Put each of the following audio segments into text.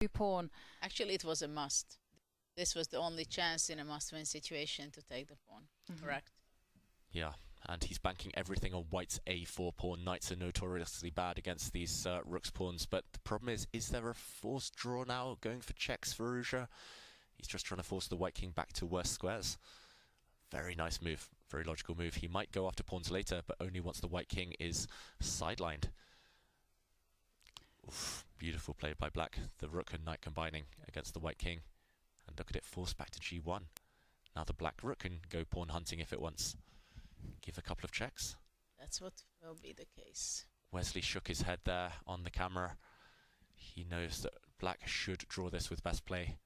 pawn. Actually, it was a must. This was the only chance in a must-win situation to take the pawn. Correct. Yeah, and he's banking everything on White's a4 pawn. Knights are notoriously bad against these rook's pawns, but the problem is there a forced draw now going for checks for Firouzja? He's just trying to force the White King back to worse squares. Very nice move, very logical move. He might go after pawns later, but only once the White King is sidelined. Oof, beautiful play by Black. The rook and knight combining against the White King. And look at it, forced back to g1. Now the black rook can go pawn hunting if it wants. Give a couple of checks. That's what will be the case. Wesley shook his head there on the camera. He knows that Black should draw this with best play.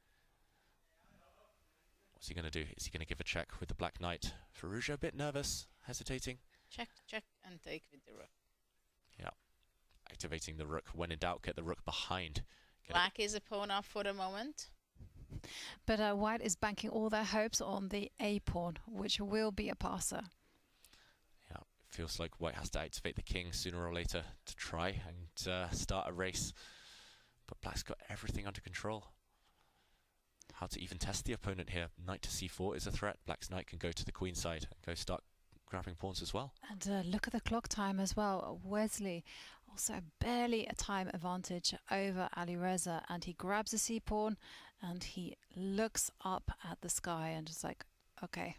What's he going to do? Is he going to give a check with the black knight? Firouzja a bit nervous, hesitating. Check, check, and take with the rook. Yeah. Activating the rook. When in doubt, get the rook behind. Black is a pawn up for the moment. But White is banking all their hopes on the a-pawn, which will be a passer. Yeah, it feels like White has to activate the king sooner or later to try and start a race. But Black's got everything under control. How to even test the opponent here. Knight to c4 is a threat. Black's knight can go to the queen side and go start grabbing pawns as well. And look at the clock time as well. Wesley also barely a time advantage over Alireza, and he grabs a c-pawn and he looks up at the sky and just like, okay,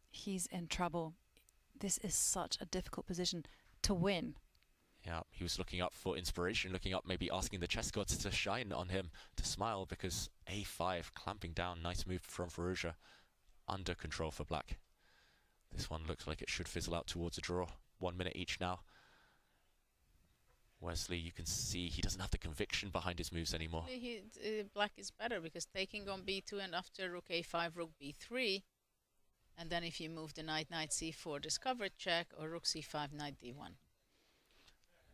he's in trouble. This is such a difficult position to win. Yeah, he was looking up for inspiration, looking up, maybe asking the chess gods to shine on him, to smile, because a5 clamping down. Nice move from Firouzja. Under control for Black. This one looks like it should fizzle out towards a draw. 1 minute each now. Wesley, you can see he doesn't have the conviction behind his moves anymore. Black is better because taking on b2 and after rook a5, rook b3. And then if you move the knight, knight c4, discovered check, or rook c5, knight d1.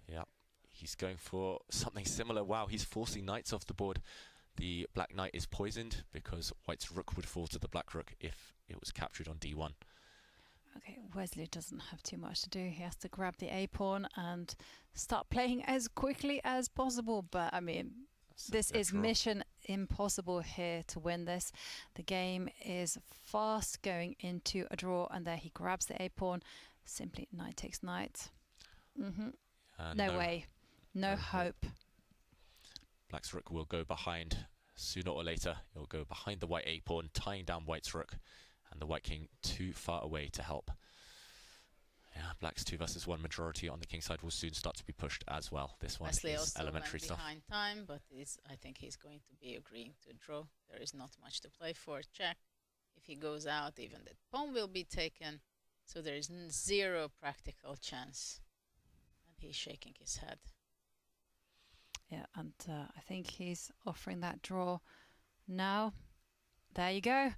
Yeah, he's going for something similar. Wow, he's forcing knights off the board. The black knight is poisoned because White's rook would fall to the black rook if it was captured on d1. Okay, Wesley doesn't have too much to do. He has to grab the a-pawn and start playing as quickly as possible. But, I mean, this is mission impossible here to win this. The game is fast going into a draw, and there he grabs the a-pawn. Simply knight takes knight. No way. No hope. Black's rook will go behind sooner or later. He'll go behind the white a-pawn, tying down White's rook. And the White King too far away to help. Yeah, Black's 2 versus 1 majority on the king side will soon start to be pushed as well. This one Wesley is elementary also stuff. Behind time, but I think he's going to be agreeing to draw. There is not much to play for. Check. If he goes out, even the pawn will be taken. So there is zero practical chance. And he's shaking his head. Yeah, and I think he's offering that draw now. There you go.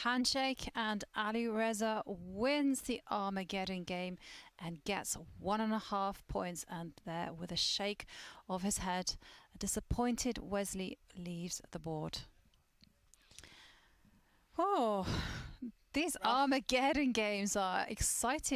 Handshake, and Alireza wins the Armageddon game and gets 1.5 points. And there, with a shake of his head, a disappointed Wesley leaves the board. Oh, these Armageddon games are exciting.